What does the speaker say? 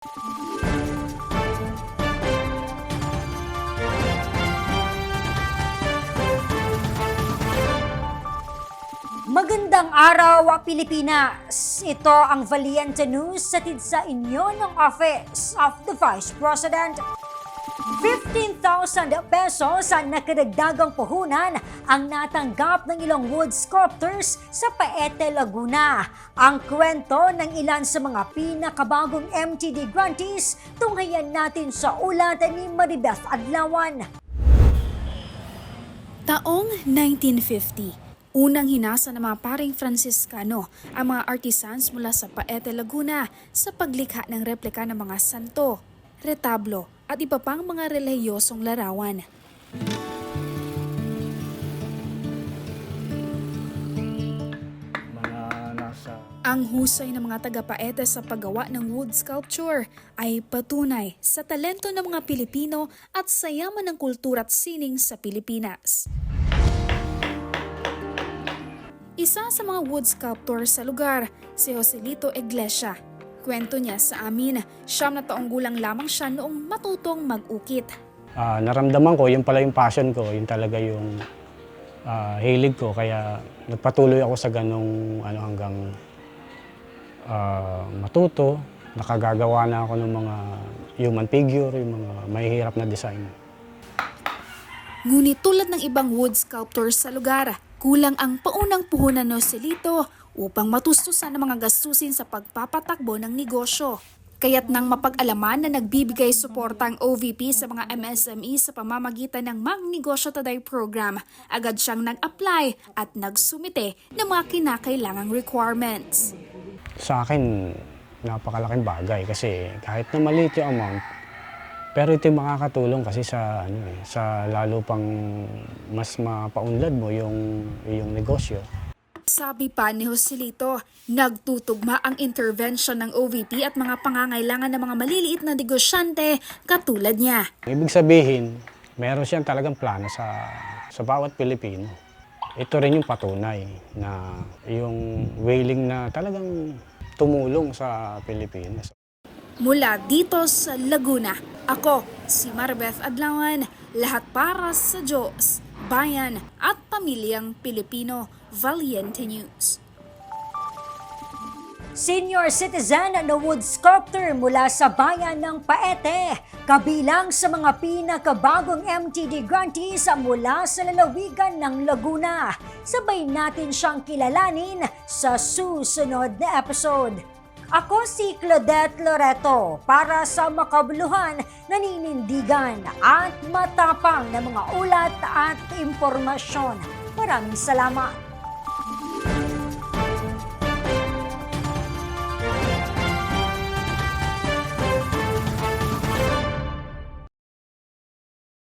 Magandang araw, Pilipinas! Ito ang Valiente News hatid sa inyo ng Office of the Vice President. 15,000 pesos ang nakadagdagang puhunan ang natanggap ng ilang wood sculptors sa Paete, Laguna. Ang kwento ng ilan sa mga pinakabagong MTD grantees, tunghayan natin sa ulat ni Maribeth Adlawan. Taong 1950. Unang hinasa ng mga paring Franciscano ang mga artisans mula sa Paete, Laguna sa paglikha ng replika ng mga santo, retablo at iba pang mga relihiyosong larawan. Ang husay ng mga taga-Paete sa paggawa ng wood sculpture ay patunay sa talento ng mga Pilipino at sa yaman ng kultura at sining sa Pilipinas. Isa sa mga wood sculptor sa lugar, si Joselito Iglesia. Kwento niya sa amin, 9 na taong gulang lamang siya noong matutong mag-ukit. Naramdaman ko, yun pala yung passion ko, yun talaga yung hilig ko. Kaya nagpatuloy ako sa ganong hanggang matuto. Nakagagawa na ako ng mga human figure, yung mga mahihirap na design. Ngunit tulad ng ibang wood sculptors sa lugar, kulang ang paunang puhunan ng Joselito upang matustusan ang mga gastusin sa pagpapatakbo ng negosyo. Kaya't nang mapag-alaman na nagbibigay suporta ang OVP sa mga MSME sa pamamagitan ng Mang Negosyo Today program, agad siyang nag-apply at nagsumite ng mga kinakailangang requirements. Sa akin, napakalaking bagay kasi kahit na maliit yung amount, pero ito yung makakatulong kasi sa lalo pang mas mapaunlad mo yung negosyo. Sabi pa ni Joselito, nagtutugma ang intervention ng OVP at mga pangangailangan ng mga maliliit na negosyante katulad niya. Ibig sabihin, meron siyang talagang plano sa bawat Pilipino. Ito rin yung patunay na yung willing na talagang tumulong sa Pilipinas. Mula dito sa Laguna, ako si Maribeth Adlawan, lahat para sa Diyos, bayan at pamilyang Pilipino. Valiente News. Senior citizen na wood sculptor mula sa bayan ng Paete, kabilang sa mga pinakabagong MTD grantees mula sa lalawigan ng Laguna. Sabay natin siyang kilalanin sa susunod na episode. Ako si Claudette Loreto para sa makabuluhan, naninindigan at matapang na mga ulat at impormasyon. Maraming salamat.